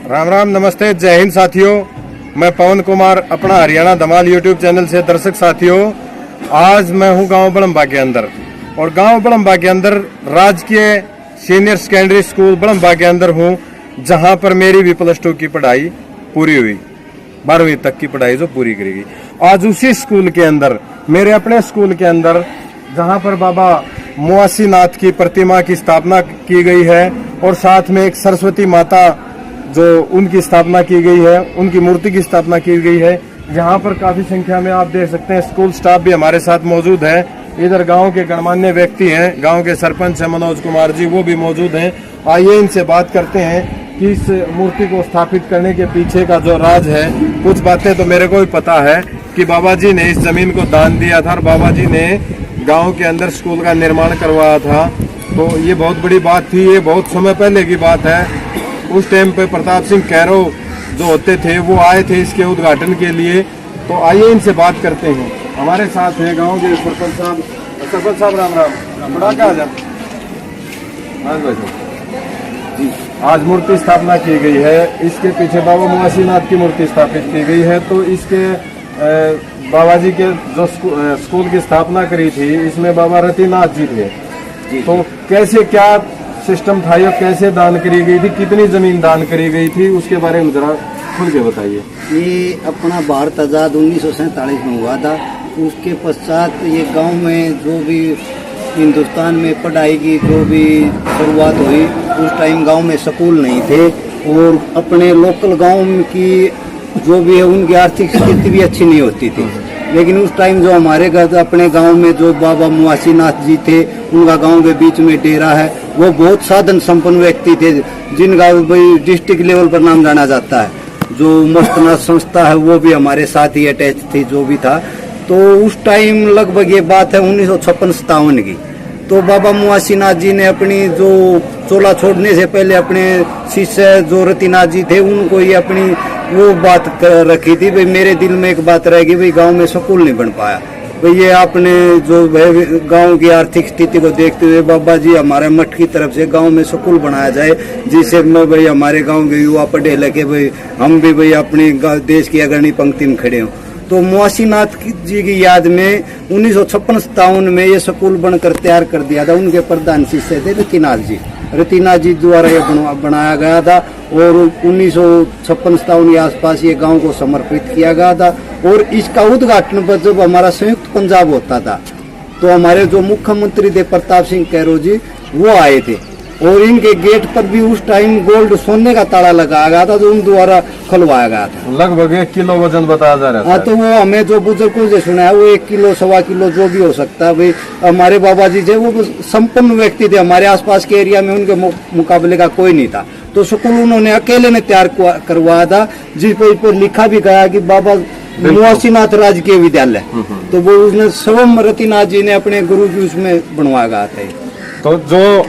राम राम, नमस्ते, जय हिंद साथियों। मैं पवन कुमार, अपना हरियाणा धमाल यूट्यूब चैनल से। दर्शक साथियों, आज मैं हूं गांव बड़म्बा के अंदर, और गांव बड़म्बा के अंदर राजकीय सीनियर सेकेंडरी स्कूल बड़म्बा के अंदर हूं, जहां पर मेरी भी +2 की पढ़ाई पूरी हुई, 12वीं तक की पढ़ाई जो पूरी करी गई। आज उसी स्कूल के अंदर, मेरे अपने स्कूल के अंदर, जहां पर बाबा मुआसी नाथ की प्रतिमा की स्थापना की गई है, और साथ में एक सरस्वती माता जो उनकी स्थापना की गई है, उनकी मूर्ति की स्थापना की गई है। यहाँ पर काफी संख्या में आप देख सकते हैं स्कूल स्टाफ भी हमारे साथ मौजूद है। इधर गांव के गणमान्य व्यक्ति हैं, गांव के सरपंच है मनोज कुमार जी, वो भी मौजूद हैं। आइए इनसे बात करते हैं कि इस मूर्ति को स्थापित करने के पीछे का जो राज है। कुछ बातें तो मेरे को भी पता है कि बाबा जी ने इस जमीन को दान दिया था और बाबा जी ने गाँव के अंदर स्कूल का निर्माण करवाया था, तो ये बहुत बड़ी बात थी। ये बहुत समय पहले की बात है। उस टाइम पे प्रताप सिंह कैरो जो होते थे वो आए थे इसके उद्घाटन के लिए। तो आइए इनसे बात करते हैं। हमारे साथ है गांव के सरपंच साहब। सरपंच साहब राम राम। बड़ा क्या जी, आज मूर्ति स्थापना की गई है। इसके पीछे बाबा मुआसी नाथ की मूर्ति स्थापित की गई है। तो इसके बाबा जी के जो स्कूल की स्थापना करी थी, इसमें बाबा रतिनाथ जी थे। तो कैसे क्या सिस्टम था, ये कैसे दान करी गई थी, कितनी जमीन दान करी गई थी, उसके बारे में जरा खुल के बताइए। ये अपना भारत आज़ाद 1947 में हुआ था। उसके पश्चात ये गांव में जो भी हिंदुस्तान में पढ़ाई की जो भी शुरुआत हुई, उस टाइम गांव में स्कूल नहीं थे, और अपने लोकल गांव की जो भी है उनकी आर्थिक स्थिति भी अच्छी नहीं होती थी। लेकिन उस टाइम जो हमारे घर अपने गांव में जो बाबा मुआसी नाथ जी थे, उनका गांव के बीच में डेरा है, वो बहुत साधन संपन्न व्यक्ति थे, जिनका भाई डिस्ट्रिक्ट लेवल पर नाम जाना जाता है। जो मस्तनाथ संस्था है वो भी हमारे साथ ही अटैच थी, जो भी था। तो उस टाइम लगभग ये बात है 1956-57 की। तो बाबा मुआसी नाथ जी ने अपनी जो चोला छोड़ने से पहले अपने शिष्य जो रतिनाथ जी थे, उनको ये अपनी वो बात रखी थी, भाई मेरे दिल में एक बात रहेगी, भाई गांव में स्कूल नहीं बन पाया, भाई ये आपने जो गांव की आर्थिक स्थिति को देखते हुए बाबा जी हमारे मठ की तरफ से गांव में स्कूल बनाया जाए, जिससे भाई हमारे गांव के युवा पढ़े लिखे भाई हम भी भाई अपनी देश की अग्रणी पंक्ति में खड़े हों। तो मुआसी नाथ जी की याद में 1956-57 में ये स्कूल बनकर तैयार कर दिया था। उनके प्रधान शिष्य थे रतिनाथ जी। रतिनाथ जी द्वारा ये बनाया गया था, और 1956-57 के आसपास ये गांव को समर्पित किया गया था। और इसका उद्घाटन पर जब हमारा संयुक्त पंजाब होता था, तो हमारे जो मुख्यमंत्री थे प्रताप सिंह कैरो जी, वो आए थे, और इनके गेट पर भी उस टाइम गोल्ड सोने का ताला लगाया गया था, जो उन द्वारा खुलवाया गया था। लगभग 1 किलो वजन बताया जा रहा है। हाँ, तो वो हमें जो बुजुर्गों से सुना है वो 1 किलो 1.25 किलो जो भी हो सकता है। भाई हमारे बाबा जी थे वो संपन्न व्यक्ति थे, हमारे आसपास के एरिया में उनके मुकाबले का कोई नहीं था। तो स्कूल उन्होंने अकेले ने तैयार करवाया था, जिस पर लिखा भी गया कि बाबा मुआसी नाथ राजकीय विद्यालय। तो वो उसने स्वयं रतिनाथ जी ने अपने गुरु जी उसमें बनवाया गया था। तो जो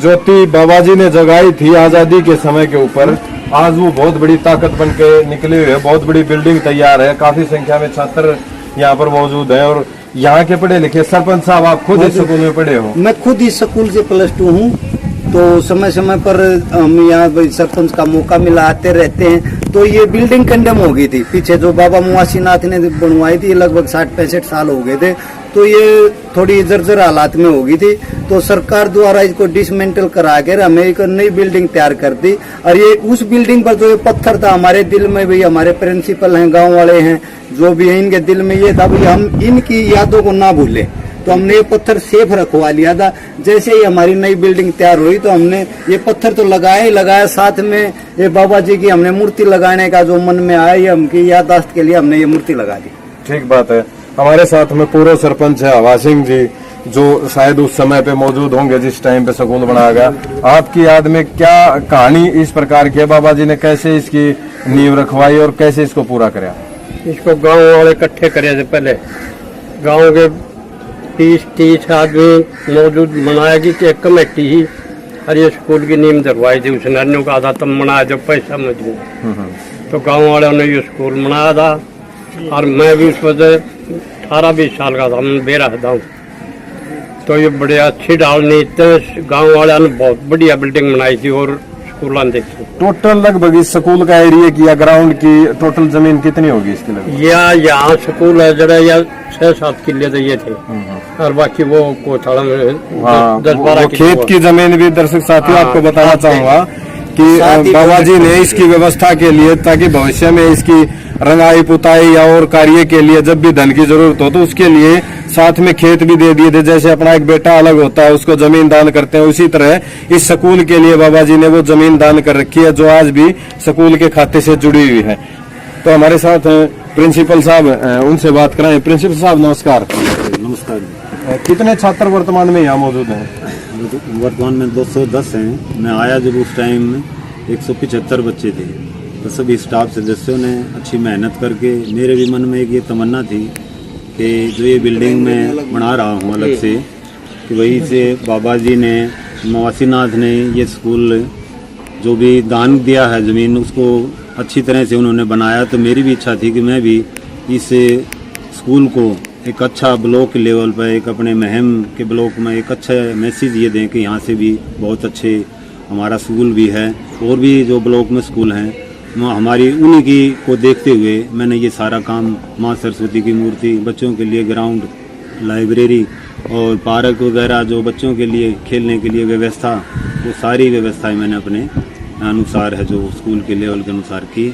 ज्योति बाबा जी ने जगाई थी आजादी के समय के ऊपर, आज वो बहुत बड़ी ताकत बन के निकली हुई है। बहुत बड़ी बिल्डिंग तैयार है, काफी संख्या में छात्र यहाँ पर मौजूद हैं, और यहाँ के पढ़े लिखे। सरपंच साहब, आप खुद इस स्कूल में पढ़े हो? मैं खुद इस स्कूल से +2 हूँ। तो समय समय पर हम यहाँ सरपंच का मौका मिला आते रहते हैं। तो ये बिल्डिंग कंडेम हो गई थी पीछे, जो बाबा मुआसी नाथ ने बनवाई थी, लगभग 60-65 साल हो गए थे। तो ये थोड़ी जर्जर हालात में हो गई थी। तो सरकार द्वारा इसको डिसमेंटल करा कर हमें एक नई बिल्डिंग तैयार कर दी। और ये उस बिल्डिंग पर जो ये पत्थर था, हमारे दिल में भी हमारे प्रिंसिपल हैं, गांव वाले हैं, जो भी हैं, इनके दिल में ये था कि हम इनकी यादों को ना भूलें। तो हमने ये पत्थर सेफ रखवा लिया था। जैसे ही हमारी नई बिल्डिंग तैयार हुई, तो हमने ये पत्थर तो लगाया ही लगाया, साथ में ये बाबा जी की हमने मूर्ति लगाने का जो मन में आया, ये हमकी याददाश्त के लिए हमने ये मूर्ति लगा दी। ठीक बात है। हमारे साथ में पूर्व सरपंच है हवा सिंह जी, जो शायद उस समय पे मौजूद होंगे जिस टाइम पे स्कूल बनाया गया। आपकी याद में क्या कहानी इस प्रकार की है? बाबा जी ने कैसे इसकी नींव रखवाई और कैसे इसको पूरा कराया? इसको गांव वाले इकट्ठे करे थे। पहले गांव के 30 आदमी मौजूद बनाया गई थी, एक कमेटी ही, और ये स्कूल की नींव दरवाई थी। उसने अन्यों का आधा तब बनाया जब पैसा मजबूत। तो गांव वालों ने ये स्कूल बनाया था, और मैं भी उस वजह 18-20 साल का था, मैं बेरा था। तो ये बड़े अच्छी डालनी, इतने गांव वालों ने बहुत बढ़िया बिल्डिंग बनाई थी, और स्कूल देखो। टोटल लगभग इस स्कूल का एरिया की या ग्राउंड की टोटल जमीन कितनी होगी इसके लगभग? या यहाँ स्कूल है जरा या 6-7 किले तो ये थे और बाकी वो कोठाड़ा में हाँ, 10-12 वो खेत की जमीन भी दर्शक साथियों आपको बताना चाहूंगा कि बाबा जी ने इसकी व्यवस्था के लिए, ताकि भविष्य में इसकी रंगाई पुताई या और कार्य के लिए जब भी धन की जरूरत हो तो उसके लिए साथ में खेत भी दे दिए थे। जैसे अपना एक बेटा अलग होता है उसको जमीन दान करते हैं, उसी तरह इस स्कूल के लिए बाबा जी ने वो जमीन दान कर रखी है जो आज भी स्कूल के खाते से जुड़ी हुई है। तो हमारे साथ प्रिंसिपल साहब, उनसे बात कराएं। प्रिंसिपल साहब नमस्कार। नमस्कार। कितने छात्र वर्तमान में यहाँ मौजूद हैं? वर्तमान में 210 हैं। मैं आया जब उस टाइम 175 बच्चे थे। तो सभी स्टाफ सदस्यों ने अच्छी मेहनत करके, मेरे भी मन में एक ये तमन्ना थी कि जो ये बिल्डिंग मैं बना रहा हूँ अलग से, कि वही से बाबा जी ने, मवासीनाथ ने ये स्कूल जो भी दान दिया है ज़मीन, उसको अच्छी तरह से उन्होंने बनाया। तो मेरी भी इच्छा थी कि मैं भी इस स्कूल को एक अच्छा ब्लॉक लेवल पर, एक अपने महम के ब्लॉक में एक अच्छा मैसेज ये दें कि यहाँ से भी बहुत अच्छे हमारा स्कूल भी है और भी जो ब्लॉक में स्कूल हैं हमारी, उन्हीं की को देखते हुए मैंने ये सारा काम, माँ सरस्वती की मूर्ति, बच्चों के लिए ग्राउंड, लाइब्रेरी और पार्क वगैरह, जो बच्चों के लिए खेलने के लिए व्यवस्था, वो सारी व्यवस्थाएं मैंने अपने अनुसार है जो स्कूल के लेवल के अनुसार की।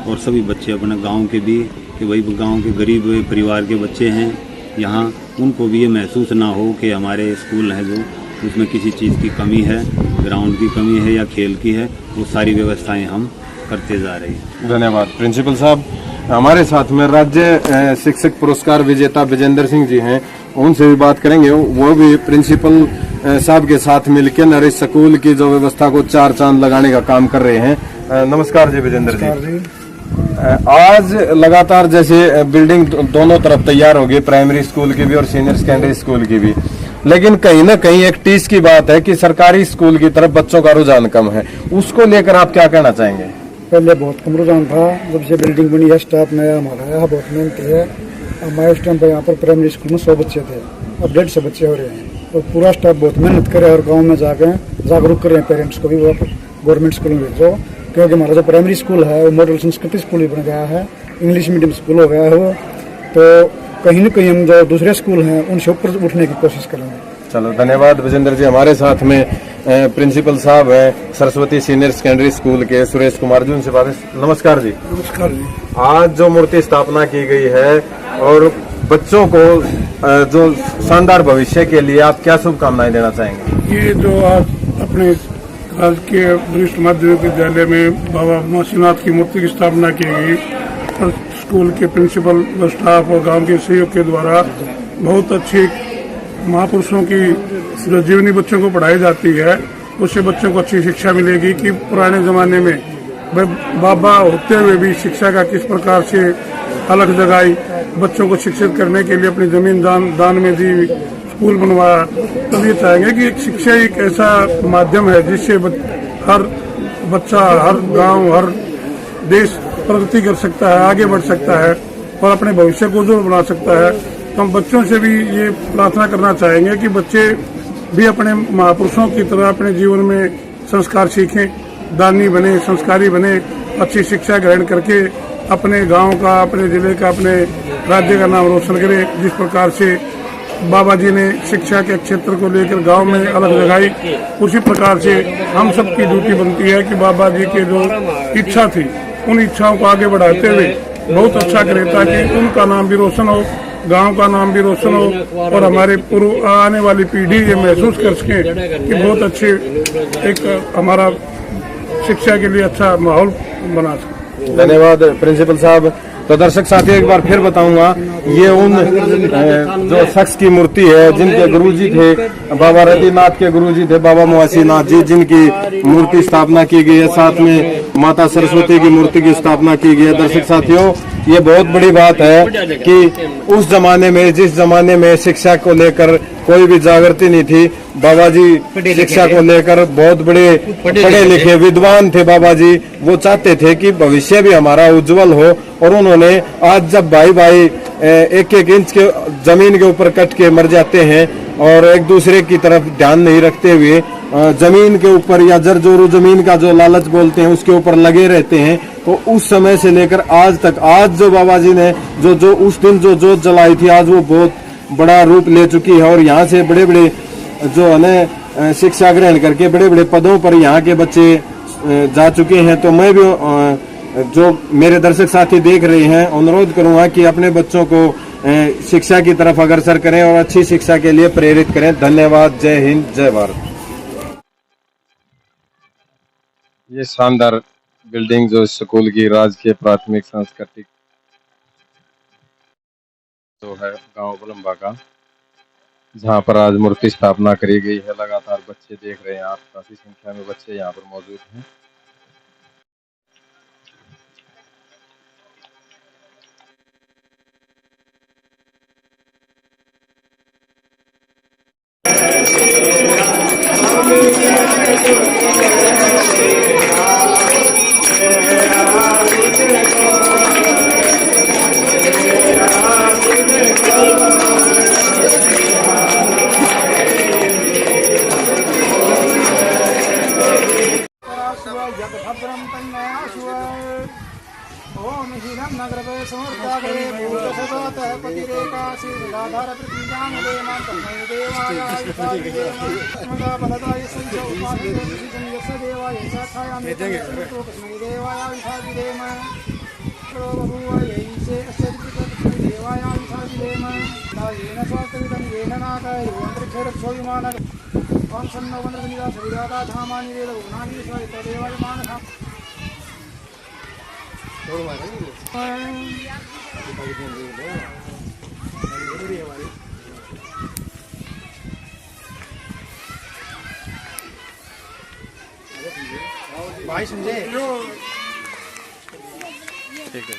और सभी बच्चे अपने गांव के भी, कि वही गांव के गरीब परिवार के बच्चे हैं यहाँ, उनको भी ये महसूस ना हो कि हमारे स्कूल है जो उसमें किसी चीज़ की कमी है, ग्राउंड की कमी है या खेल की है, वो सारी व्यवस्थाएं हम करते जा रहे हैं। धन्यवाद प्रिंसिपल साहब। हमारे साथ में राज्य शिक्षक पुरस्कार विजेता विजेंद्र सिंह जी हैं, उनसे भी बात करेंगे। वो भी प्रिंसिपल साहब के साथ मिलकर नरेश स्कूल की जो व्यवस्था को चार चांद लगाने का काम कर रहे हैं। नमस्कार जी विजेंद्र जी। आज लगातार जैसे बिल्डिंग दोनों तरफ तैयार होगी, प्राइमरी स्कूल की भी और सीनियर सेकेंडरी स्कूल की भी, लेकिन कहीं ना कहीं एक टीस की बात है कि सरकारी स्कूल की तरफ बच्चों का रुझान कम है। उसको लेकर आप क्या कहना चाहेंगे? पहले बहुत कम रुझान था, जब से बिल्डिंग बनी है, स्टाफ नया हमारा है, बहुत मेहनती है। हमारे उस टाइम पर यहाँ पर प्राइमरी स्कूल में 100 बच्चे थे, अब 150 बच्चे हो रहे हैं। और पूरा स्टाफ बहुत मेहनत करे और गाँव में जाकर जागरूक कर रहे हैं पेरेंट्स को भी, वो गवर्नमेंट स्कूल में भेजो, क्योंकि हमारा जो प्राइमरी स्कूल है वो मॉडल संस्कृति स्कूल भी बन गया है, इंग्लिश मीडियम स्कूल हो गया है वो। तो कहीं न कहीं हम जो दूसरे स्कूल हैं उनसे ऊपर उठने की कोशिश करेंगे। चलो धन्यवाद विजेंद्र जी। हमारे साथ में प्रिंसिपल साहब हैं सरस्वती सीनियर सेकेंडरी स्कूल के, सुरेश कुमार जी, उनसे बात है। नमस्कार जी। नमस्कार जी। आज जो मूर्ति स्थापना की गई है और बच्चों को जो शानदार भविष्य के लिए आप क्या शुभकामनाएं देना चाहेंगे? ये जो आज अपने राजकीय वरिष्ठ माध्यमिक विद्यालय में बाबा मवासीनाथ की मूर्ति की स्थापना की गई और स्कूल के प्रिंसिपल व स्टाफ और गांव के सहयोग के द्वारा बहुत अच्छी महापुरुषों की जो जीवनी बच्चों को पढ़ाई जाती है, उससे बच्चों को अच्छी शिक्षा मिलेगी कि पुराने जमाने में बाबा होते हुए भी शिक्षा का किस प्रकार से अलग जगाई, बच्चों को शिक्षित करने के लिए अपनी जमीन दान में दी, स्कूल बनवाया। तो ये चाहेंगे कि एक शिक्षा एक ऐसा माध्यम है जिससे हर बच्चा, हर गांव, हर देश प्रगति कर सकता है, आगे बढ़ सकता है और अपने भविष्य को उज्जवल बना सकता है। तो हम बच्चों से भी ये प्रार्थना करना चाहेंगे कि बच्चे भी अपने महापुरुषों की तरह अपने जीवन में संस्कार सीखें, दानी बने, संस्कारी बने, अच्छी शिक्षा ग्रहण करके अपने गांव का, अपने जिले का, अपने राज्य का नाम रोशन करें। जिस प्रकार से बाबा जी ने शिक्षा के क्षेत्र को लेकर गांव में अलग जगाई, उसी प्रकार से हम सबकी ड्यूटी बनती है कि बाबा जी की जो इच्छा थी उन इच्छाओं को आगे बढ़ाते हुए बहुत अच्छा करें, ताकि उनका नाम भी रोशन हो, गांव का नाम भी रोशन हो और हमारे पूर्व आने वाली पीढ़ी ये महसूस कर सके कि बहुत अच्छे एक हमारा शिक्षा के लिए अच्छा माहौल बना सके। धन्यवाद प्रिंसिपल साहब। तो दर्शक साथियों एक बार फिर बताऊंगा, ये उन जो शख्स की मूर्ति है जिनके गुरुजी थे, बाबा रतिनाथ के गुरुजी थे बाबा मवासीनाथ जी, जिनकी मूर्ति स्थापना की गई है। साथ में माता सरस्वती की मूर्ति की स्थापना की गई है। दर्शक साथियों ये बहुत बड़ी बात है कि उस जमाने में, जिस जमाने में शिक्षा को लेकर कोई भी जागृति नहीं थी, बाबा जी शिक्षा को लेकर बहुत बड़े पढ़े लिखे विद्वान थे बाबा जी। वो चाहते थे कि भविष्य भी हमारा उज्जवल हो और उन्होंने आज जब भाई एक एक इंच के जमीन के ऊपर कट के मर जाते हैं और एक दूसरे की तरफ ध्यान नहीं रखते हुए जमीन के ऊपर या जरजोरू जमीन का जो लालच बोलते हैं उसके ऊपर लगे रहते हैं। तो उस समय से लेकर आज तक, आज जो बाबा जी ने जो उस दिन जो जोत जलाई थी, आज वो बहुत बड़ा रूप ले चुकी है। और यहाँ से बड़े बड़े जो है ना शिक्षा ग्रहण करके बड़े बड़े पदों पर यहाँ के बच्चे जा चुके हैं। तो मैं भी जो मेरे दर्शक साथी देख रहे हैं, अनुरोध करूंगा कि अपने बच्चों को शिक्षा की तरफ अग्रसर करें और अच्छी शिक्षा के लिए प्रेरित करें। धन्यवाद। जय हिंद, जय भारत। ये शानदार बिल्डिंग जो स्कूल की राजकीय प्राथमिक सांस्कृतिक जो है गांव बलंबा का, जहां पर आज मूर्ति स्थापना करी गई है। लगातार बच्चे देख रहे हैं आप, काफी संख्या में बच्चे यहाँ पर मौजूद हैं। ओम हीरम नगरवे समर्तागरे भूतसदातः पतिरेकासी निराधार प्रतिजामदे मान्तमय देवाय आयुषादिदेवा बलदाय संजो उपाधिदे विजितं यस्य देवाय साक्षायामि तो कस्मै देवाय आयुषादिदेवा प्रो बभूव यैसे अस्यदिकृतं देवाय आयुषादिदेवा तायेन स्वास्तवितं येन नाकाय अन्तरिक्षरक्षोविमानः ओम सन्नो वन्द्रनिदा सविदाता धामानि वेदगुणानि स्वायत्त देवाय मानसा भाई संजय ठीक है।